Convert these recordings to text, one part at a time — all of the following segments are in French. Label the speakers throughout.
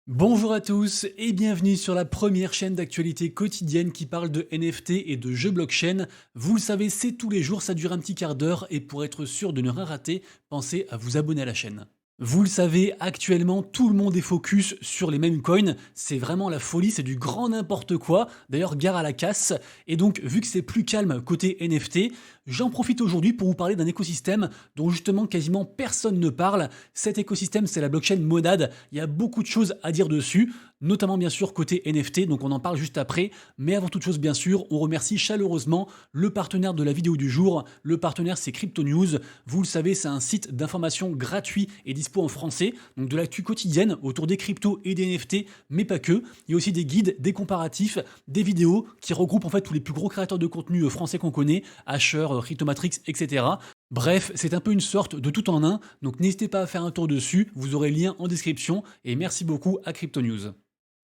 Speaker 1: Bonjour à tous et bienvenue sur la première chaîne d'actualité quotidienne qui parle de NFT et de jeux blockchain. Vous le savez, c'est tous les jours, ça dure un petit quart d'heure et pour être sûr de ne rien rater, pensez à vous abonner à la chaîne. Vous le savez, actuellement, tout le monde est focus sur les mêmes coins. C'est vraiment la folie, c'est du grand n'importe quoi. D'ailleurs, gare à la casse. Et donc, vu que c'est plus calme côté NFT, j'en profite aujourd'hui pour vous parler d'un écosystème dont justement quasiment personne ne parle. Cet écosystème, c'est la blockchain Monad. Il y a beaucoup de choses à dire dessus, notamment bien sûr côté NFT, donc on en parle juste après. Mais avant toute chose, bien sûr, on remercie chaleureusement le partenaire de la vidéo du jour. Le partenaire, c'est Crypto News. Vous le savez, c'est un site d'information gratuit et dispo en français, donc de l'actu quotidienne autour des cryptos et des NFT, mais pas que. Il y a aussi des guides, des comparatifs, des vidéos qui regroupent en fait tous les plus gros créateurs de contenu français qu'on connaît, Asher, Cryptomatrix, etc. Bref, c'est un peu une sorte de tout en un, donc n'hésitez pas à faire un tour dessus, vous aurez le lien en description, et merci beaucoup à Crypto News.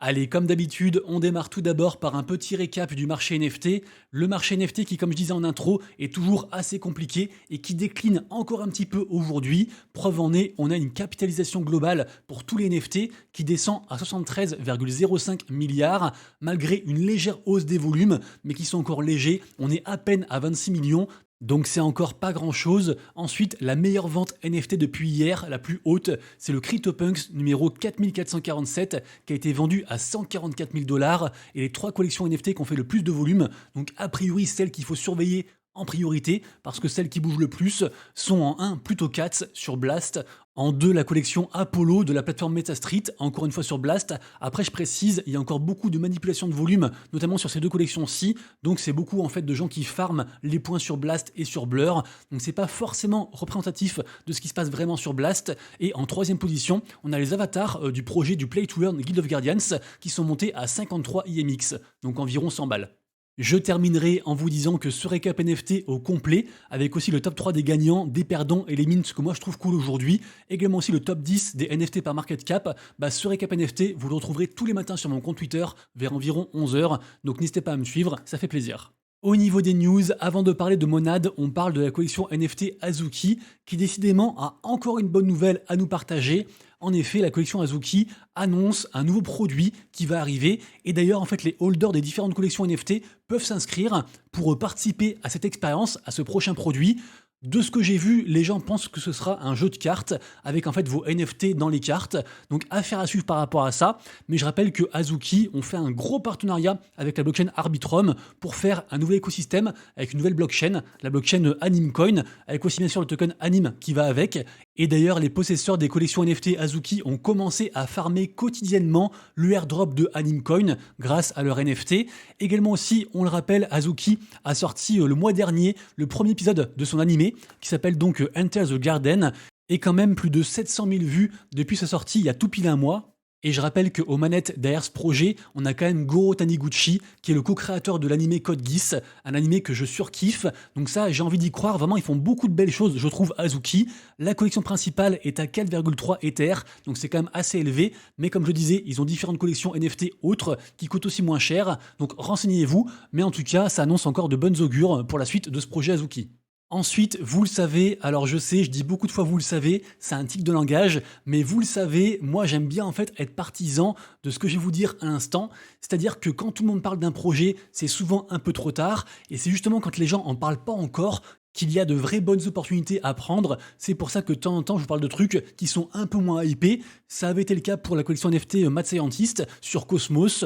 Speaker 1: Allez, comme d'habitude, on démarre tout d'abord par un petit récap du marché NFT. Le marché NFT qui, comme je disais en intro, est toujours assez compliqué et qui décline encore un petit peu aujourd'hui. Preuve en est, on a une capitalisation globale pour tous les NFT qui descend à 73,05 milliards, malgré une légère hausse des volumes, mais qui sont encore légers. On est à peine à 26 millions. Donc c'est encore pas grand chose. Ensuite, la meilleure vente NFT depuis hier, la plus haute, c'est le CryptoPunks numéro 4447 qui a été vendu à 144 000 dollars. Et les trois collections NFT qui ont fait le plus de volume, donc a priori celles qu'il faut surveiller en priorité, parce que celles qui bougent le plus sont en 1 plutôt 4 sur Blast, en 2 la collection Apollo de la plateforme MetaStreet, encore une fois sur Blast. Après je précise, il y a encore beaucoup de manipulation de volume, notamment sur ces deux collections-ci, donc c'est beaucoup en fait de gens qui farment les points sur Blast et sur Blur, donc c'est pas forcément représentatif de ce qui se passe vraiment sur Blast. Et en troisième position, on a les avatars du projet du Play to Earn Guild of Guardians qui sont montés à 53 IMX, donc environ 100 balles. Je terminerai en vous disant que ce récap NFT au complet, avec aussi le top 3 des gagnants, des perdants et les mints que moi je trouve cool aujourd'hui, également aussi le top 10 des NFT par market cap, ce récap NFT, vous le retrouverez tous les matins sur mon compte Twitter vers environ 11h, donc n'hésitez pas à me suivre, ça fait plaisir. Au niveau des news, avant de parler de Monad, on parle de la collection NFT Azuki, qui décidément a encore une bonne nouvelle à nous partager. En effet, la collection Azuki annonce un nouveau produit qui va arriver. Et d'ailleurs, en fait, les holders des différentes collections NFT peuvent s'inscrire pour participer à cette expérience, à ce prochain produit. De ce que j'ai vu, les gens pensent que ce sera un jeu de cartes avec en fait vos NFT dans les cartes. Donc affaire à suivre par rapport à ça. Mais je rappelle que Azuki ont fait un gros partenariat avec la blockchain Arbitrum pour faire un nouvel écosystème avec une nouvelle blockchain, la blockchain Animcoin, avec aussi bien sûr le token Anim qui va avec. Et d'ailleurs, les possesseurs des collections NFT Azuki ont commencé à farmer quotidiennement le airdrop de Animcoin grâce à leur NFT. Également aussi, on le rappelle, Azuki a sorti le mois dernier le premier épisode de son animé qui s'appelle donc Enter the Garden et quand même plus de 700 000 vues depuis sa sortie il y a tout pile un mois. Et je rappelle qu'aux manettes derrière ce projet, on a quand même Goro Taniguchi, qui est le co-créateur de l'animé Code Geass, un animé que je surkiffe. Donc ça, j'ai envie d'y croire. Vraiment, ils font beaucoup de belles choses, je trouve, Azuki. La collection principale est à 4,3 Ether, donc c'est quand même assez élevé. Mais comme je disais, ils ont différentes collections NFT autres qui coûtent aussi moins cher. Donc renseignez-vous. Mais en tout cas, ça annonce encore de bonnes augures pour la suite de ce projet Azuki. Ensuite, vous le savez, alors je sais, je dis beaucoup de fois vous le savez, c'est un tic de langage, mais vous le savez, moi j'aime bien en fait être partisan de ce que je vais vous dire à l'instant, c'est-à-dire que quand tout le monde parle d'un projet, c'est souvent un peu trop tard, et c'est justement quand les gens en parlent pas encore qu'il y a de vraies bonnes opportunités à prendre. C'est pour ça que de temps en temps, je vous parle de trucs qui sont un peu moins hypés. Ça avait été le cas pour la collection NFT Mad Scientist sur Cosmos,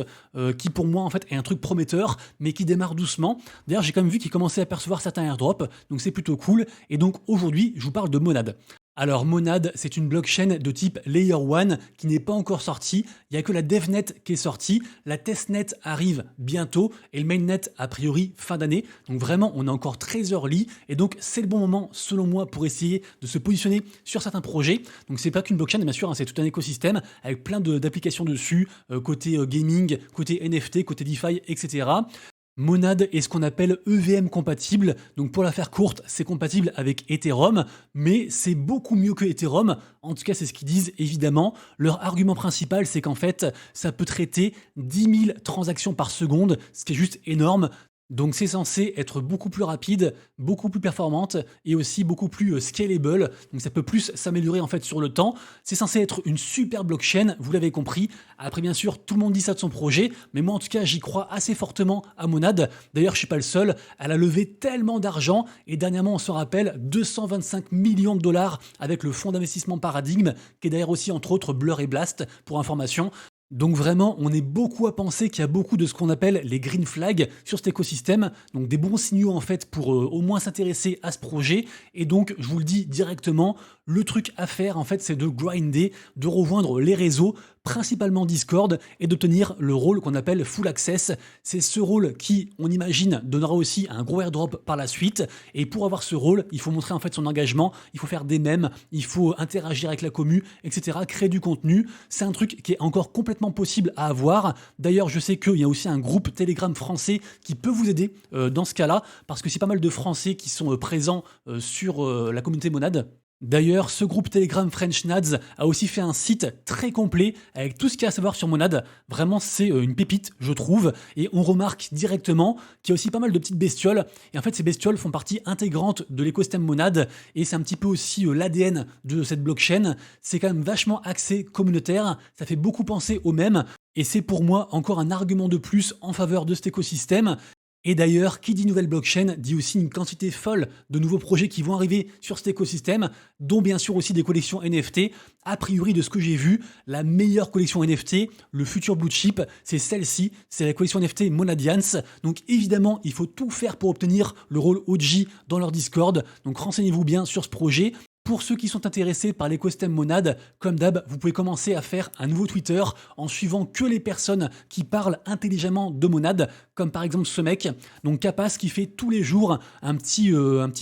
Speaker 1: qui pour moi en fait est un truc prometteur, mais qui démarre doucement. D'ailleurs, j'ai quand même vu qu'il commençait à percevoir certains airdrops, donc c'est plutôt cool. Et donc aujourd'hui, je vous parle de Monad. Alors Monad, c'est une blockchain de type Layer 1 qui n'est pas encore sortie. Il n'y a que la DevNet qui est sortie. La testnet arrive bientôt et le mainnet a priori fin d'année. Donc vraiment, on est encore très early et donc c'est le bon moment selon moi pour essayer de se positionner sur certains projets. Donc c'est pas qu'une blockchain, bien sûr, hein, c'est tout un écosystème avec plein d'applications dessus, côté gaming, côté NFT, côté DeFi, etc. Monad est ce qu'on appelle EVM compatible, donc pour la faire courte, c'est compatible avec Ethereum, mais c'est beaucoup mieux que Ethereum, en tout cas c'est ce qu'ils disent évidemment. Leur argument principal c'est qu'en fait ça peut traiter 10 000 transactions par seconde, ce qui est juste énorme. Donc c'est censé être beaucoup plus rapide, beaucoup plus performante et aussi beaucoup plus scalable. Donc ça peut plus s'améliorer en fait sur le temps. C'est censé être une super blockchain, vous l'avez compris. Après bien sûr, tout le monde dit ça de son projet, mais moi en tout cas, j'y crois assez fortement à Monad. D'ailleurs, je suis pas le seul. Elle a levé tellement d'argent et dernièrement, on se rappelle 225 millions de dollars avec le fonds d'investissement Paradigm, qui est d'ailleurs aussi entre autres Blur et Blast pour information. Donc vraiment, on est beaucoup à penser qu'il y a beaucoup de ce qu'on appelle les green flags sur cet écosystème, donc des bons signaux en fait pour au moins s'intéresser à ce projet. Et donc, je vous le dis directement, le truc à faire en fait, c'est de grinder, de rejoindre les réseaux, principalement Discord, et d'obtenir le rôle qu'on appelle Full Access. C'est ce rôle qui, on imagine, donnera aussi un gros airdrop par la suite. Et pour avoir ce rôle, il faut montrer en fait son engagement, il faut faire des mèmes, il faut interagir avec la commu, etc., créer du contenu. C'est un truc qui est encore complètement possible à avoir. D'ailleurs, je sais qu'il y a aussi un groupe Telegram français qui peut vous aider dans ce cas-là, parce que c'est pas mal de Français qui sont présents sur la communauté Monad. D'ailleurs, ce groupe Telegram French Nads a aussi fait un site très complet avec tout ce qu'il y a à savoir sur Monad. Vraiment, c'est une pépite, je trouve. Et on remarque directement qu'il y a aussi pas mal de petites bestioles. Et en fait, ces bestioles font partie intégrante de l'écosystème Monad. Et c'est un petit peu aussi l'ADN de cette blockchain. C'est quand même vachement axé communautaire. Ça fait beaucoup penser au même. Et c'est pour moi encore un argument de plus en faveur de cet écosystème. Et d'ailleurs, qui dit nouvelle blockchain dit aussi une quantité folle de nouveaux projets qui vont arriver sur cet écosystème, dont bien sûr aussi des collections NFT. A priori, de ce que j'ai vu, la meilleure collection NFT, le futur blue chip, c'est celle-ci, c'est la collection NFT Monadians. Donc évidemment, il faut tout faire pour obtenir le rôle OG dans leur Discord. Donc renseignez-vous bien sur ce projet. Pour ceux qui sont intéressés par l'écosystème Monad, comme d'hab, vous pouvez commencer à faire un nouveau Twitter en suivant que les personnes qui parlent intelligemment de Monad, comme par exemple ce mec, donc Capas, qui fait tous les jours un petit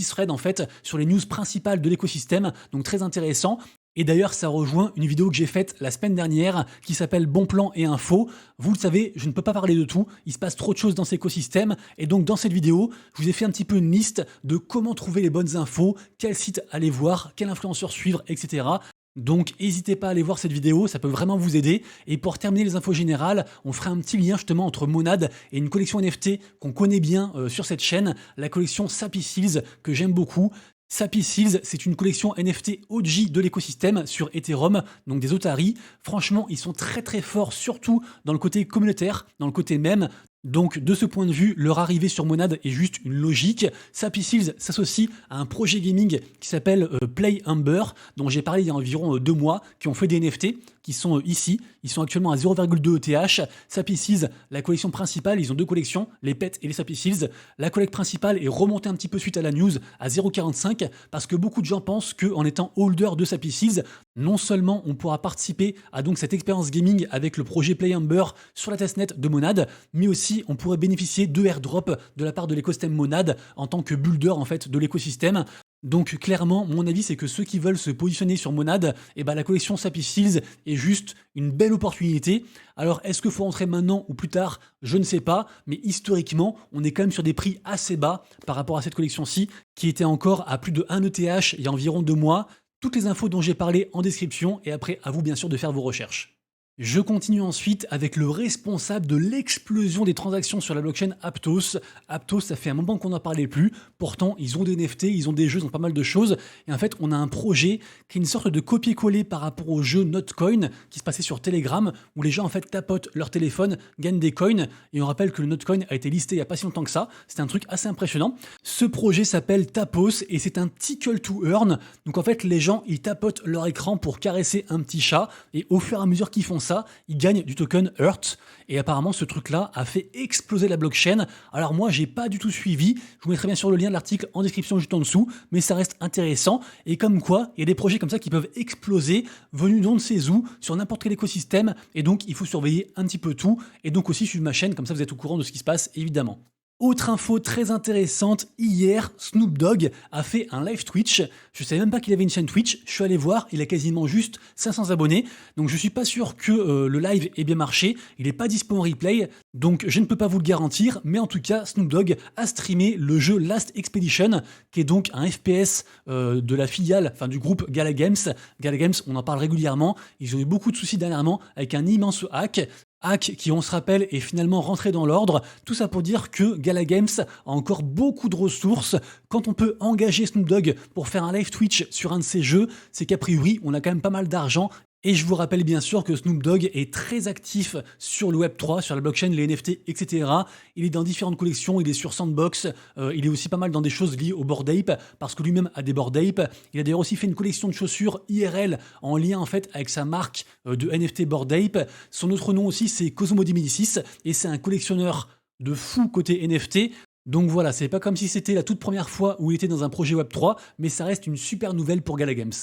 Speaker 1: thread en fait sur les news principales de l'écosystème, donc très intéressant. Et d'ailleurs, ça rejoint une vidéo que j'ai faite la semaine dernière qui s'appelle Bon plan et info. Vous le savez, je ne peux pas parler de tout. Il se passe trop de choses dans cet écosystème. Et donc, dans cette vidéo, je vous ai fait un petit peu une liste de comment trouver les bonnes infos, quel site aller voir, quel influenceur suivre, etc. Donc, n'hésitez pas à aller voir cette vidéo, ça peut vraiment vous aider. Et pour terminer les infos générales, on fera un petit lien justement entre Monad et une collection NFT qu'on connaît bien sur cette chaîne, la collection Sappy Seals, que j'aime beaucoup. Sappy Seals, c'est une collection NFT OG de l'écosystème sur Ethereum, donc des Otaries. Franchement, ils sont très très forts, surtout dans le côté communautaire, dans le côté mème. Donc de ce point de vue, leur arrivée sur Monad est juste une logique. Sappy Seals s'associe à un projet gaming qui s'appelle Play Humber, dont j'ai parlé il y a environ 2 mois, qui ont fait des NFT, qui sont ici. Ils sont actuellement à 0,2 ETH. Sappy Seals, la collection principale, ils ont 2 collections, les PET et les Sappy Seals. La collecte principale est remontée un petit peu suite à la news à 0,45 parce que beaucoup de gens pensent qu'en étant holder de Sappy Seals, non seulement on pourra participer à donc cette expérience gaming avec le projet Play Humber sur la testnet de Monad, mais aussi on pourrait bénéficier de airdrops de la part de l'écosystème Monad en tant que builder en fait de l'écosystème. Donc clairement, mon avis, c'est que ceux qui veulent se positionner sur Monad, la collection Sappy Seals est juste une belle opportunité. Alors, est-ce qu'il faut rentrer maintenant ou plus tard? Je ne sais pas, mais historiquement, on est quand même sur des prix assez bas par rapport à cette collection-ci, qui était encore à plus de 1 ETH il y a environ 2 mois. Toutes les infos dont j'ai parlé en description, et après, à vous bien sûr de faire vos recherches. Je continue ensuite avec le responsable de l'explosion des transactions sur la blockchain Aptos. Aptos, ça fait un moment qu'on n'en parlait plus. Pourtant, ils ont des NFT, ils ont des jeux, ils ont pas mal de choses. Et en fait, on a un projet qui est une sorte de copier-coller par rapport au jeu Notcoin qui se passait sur Telegram, où les gens en fait tapotent leur téléphone, gagnent des coins. Et on rappelle que le Notcoin a été listé il n'y a pas si longtemps que ça. C'est un truc assez impressionnant. Ce projet s'appelle Tapos et c'est un tickle to earn. Donc en fait, les gens, ils tapotent leur écran pour caresser un petit chat. Et au fur et à mesure qu'ils font ça, ils gagnent du token Earth. Et apparemment, ce truc-là a fait exploser la blockchain. Alors moi, j'ai pas du tout suivi. Je vous mettrai bien sûr le lien de l'article en description juste en dessous, mais ça reste intéressant. Et comme quoi, il y a des projets comme ça qui peuvent exploser, venus d'on ne sait où, sur n'importe quel écosystème. Et donc, il faut surveiller un petit peu tout. Et donc aussi suivre ma chaîne, comme ça vous êtes au courant de ce qui se passe, évidemment. Autre info très intéressante, hier, Snoop Dogg a fait un live Twitch. Je savais même pas qu'il avait une chaîne Twitch. Je suis allé voir, il a quasiment juste 500 abonnés. Donc je suis pas sûr que le live ait bien marché. Il n'est pas dispo en replay, donc je ne peux pas vous le garantir. Mais en tout cas, Snoop Dogg a streamé le jeu Last Expedition, qui est donc un FPS de la filiale, enfin du groupe Gala Games. Gala Games, on en parle régulièrement. Ils ont eu beaucoup de soucis dernièrement avec un immense hack. Hack qui, on se rappelle, est finalement rentré dans l'ordre. Tout ça pour dire que Gala Games a encore beaucoup de ressources. Quand on peut engager Snoop Dogg pour faire un live Twitch sur un de ses jeux, c'est qu'a priori, on a quand même pas mal d'argent. Et je vous rappelle bien sûr que Snoop Dogg est très actif sur le Web3, sur la blockchain, les NFT, etc. Il est dans différentes collections, il est sur Sandbox, il est aussi pas mal dans des choses liées au Bored Ape, parce que lui-même a des Bored Ape. Il a d'ailleurs aussi fait une collection de chaussures IRL en lien en fait avec sa marque de NFT Bored Ape. Son autre nom aussi c'est Cosmodi Médicis, et c'est un collectionneur de fou côté NFT. Donc voilà, c'est pas comme si c'était la toute première fois où il était dans un projet Web3, mais ça reste une super nouvelle pour Gala Games.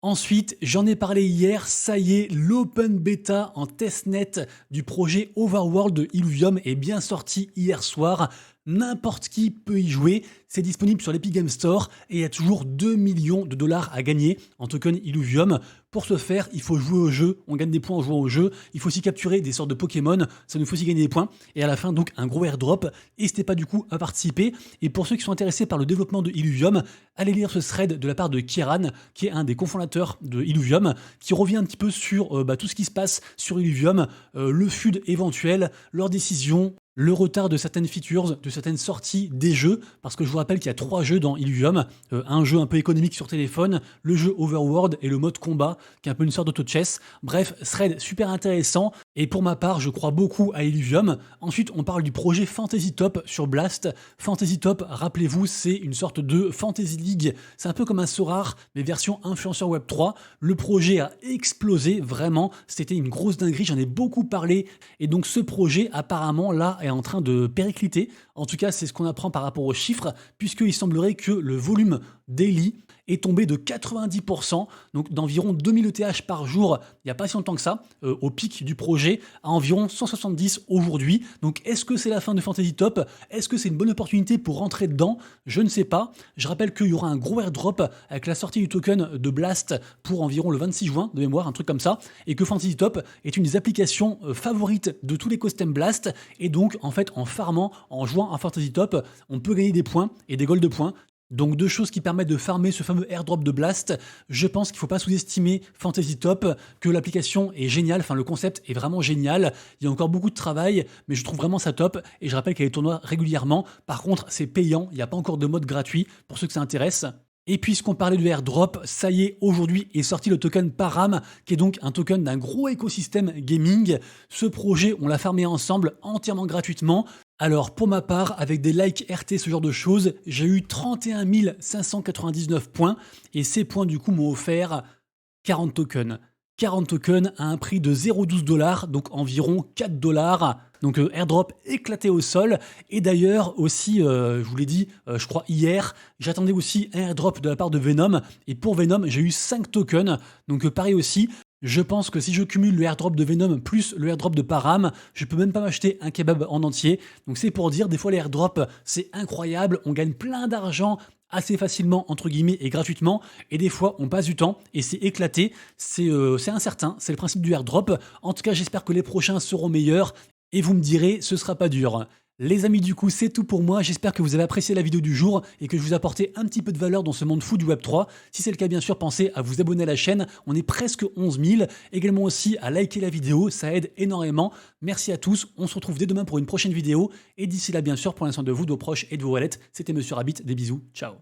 Speaker 1: Ensuite, j'en ai parlé hier, ça y est, l'open beta en testnet du projet Overworld de Illuvium est bien sorti hier soir. N'importe qui peut y jouer, c'est disponible sur l'Epic Games Store et il y a toujours 2 millions de dollars à gagner en token Illuvium. Pour ce faire, il faut jouer au jeu, on gagne des points en jouant au jeu, il faut aussi capturer des sortes de Pokémon, ça nous fait aussi gagner des points, et à la fin donc un gros airdrop, n'hésitez pas du coup à participer. Et pour ceux qui sont intéressés par le développement de Illuvium, allez lire ce thread de la part de Kieran, qui est un des cofondateurs de Illuvium, qui revient un petit peu sur tout ce qui se passe sur Illuvium, le FUD éventuel, leurs décisions, le retard de certaines features, de certaines sorties des jeux, parce que je vous rappelle qu'il y a 3 jeux dans Illuvium, un jeu un peu économique sur téléphone, le jeu Overworld et le mode combat, qui est un peu une sorte d'auto-chess. Bref, thread super intéressant, et pour ma part, je crois beaucoup à Illuvium. Ensuite, on parle du projet Fantasy Top sur Blast. Fantasy Top, rappelez-vous, c'est une sorte de Fantasy League, c'est un peu comme un Sorare, mais version influenceur Web3. Le projet a explosé, vraiment, c'était une grosse dinguerie, j'en ai beaucoup parlé, et donc ce projet, apparemment, là, est en train de péricliter. En tout cas, c'est ce qu'on apprend par rapport aux chiffres, puisqu'il semblerait que le volume daily est tombé de 90%, donc d'environ 2000 ETH par jour, il n'y a pas si longtemps que ça, au pic du projet, à environ 170 aujourd'hui. Donc est-ce que c'est la fin de Fantasy Top? Est-ce que c'est une bonne opportunité pour rentrer dedans? Je ne sais pas. Je rappelle qu'il y aura un gros airdrop avec la sortie du token de Blast pour environ le 26 juin, de mémoire, un truc comme ça, et que Fantasy Top est une des applications favorites de tous l'écosystème Blast, et donc en fait en farmant, en jouant à Fantasy Top, on peut gagner des points et des gold points. Donc 2 choses qui permettent de farmer ce fameux airdrop de Blast. Je pense qu'il ne faut pas sous-estimer Fantasy Top, que l'application est géniale, enfin le concept est vraiment génial. Il y a encore beaucoup de travail, mais je trouve vraiment ça top. Et je rappelle qu'il y a des tournois régulièrement. Par contre, c'est payant, il n'y a pas encore de mode gratuit pour ceux que ça intéresse. Et puisqu'on parlait de airdrop, ça y est, aujourd'hui est sorti le token Param, qui est donc un token d'un gros écosystème gaming. Ce projet, on l'a farmé ensemble entièrement gratuitement. Alors pour ma part, avec des likes RT, ce genre de choses, j'ai eu 31 599 points, et ces points du coup m'ont offert 40 tokens. 40 tokens à un prix de 0,12 $, donc environ 4 $. Donc airdrop éclaté au sol. Et d'ailleurs aussi, je vous l'ai dit, je crois hier, j'attendais aussi un airdrop de la part de Venom. Et pour Venom, j'ai eu 5 tokens. Donc pareil aussi. Je pense que si je cumule le airdrop de Venom plus le airdrop de Param, je peux même pas m'acheter un kebab en entier. Donc c'est pour dire, des fois les airdrops, c'est incroyable, on gagne plein d'argent assez facilement, entre guillemets, et gratuitement, et des fois on passe du temps et c'est éclaté, c'est incertain, c'est le principe du airdrop. En tout cas, j'espère que les prochains seront meilleurs, et vous me direz, ce sera pas dur. Les amis, du coup, c'est tout pour moi. J'espère que vous avez apprécié la vidéo du jour et que je vous ai apporté un petit peu de valeur dans ce monde fou du Web3. Si c'est le cas, bien sûr, pensez à vous abonner à la chaîne. On est presque 11 000. Également aussi à liker la vidéo, ça aide énormément. Merci à tous. On se retrouve dès demain pour une prochaine vidéo. Et d'ici là, bien sûr, prenez soin de vous, de vos proches et de vos wallets. C'était Monsieur Rabbit. Des bisous. Ciao.